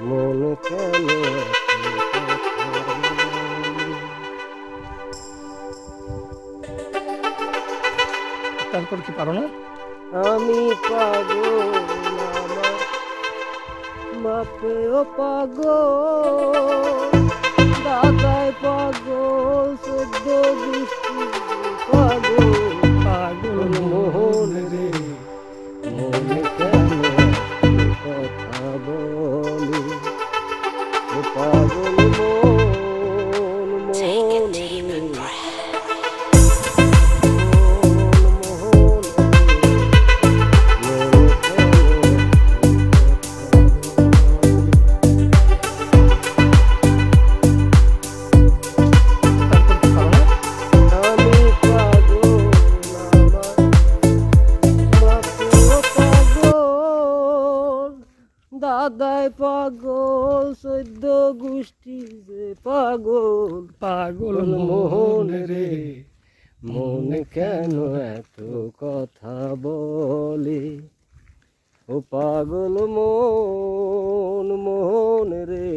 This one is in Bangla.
মন কেন তারপর কি পারো না? আমি পাগল আমার বাপেও পাগল, দাদাই পাগল, সদ্য বৃষ্টি পাগল, পাগল মোহন রে মন কেন কথা বলি, ও পাগল মন মোহন রে দাদাই পাগল, সদ্য গোষ্ঠী যে পাগল, পাগল মোহন রে মন কেন এত কথা বলে, ও পাগল মন মোহন রে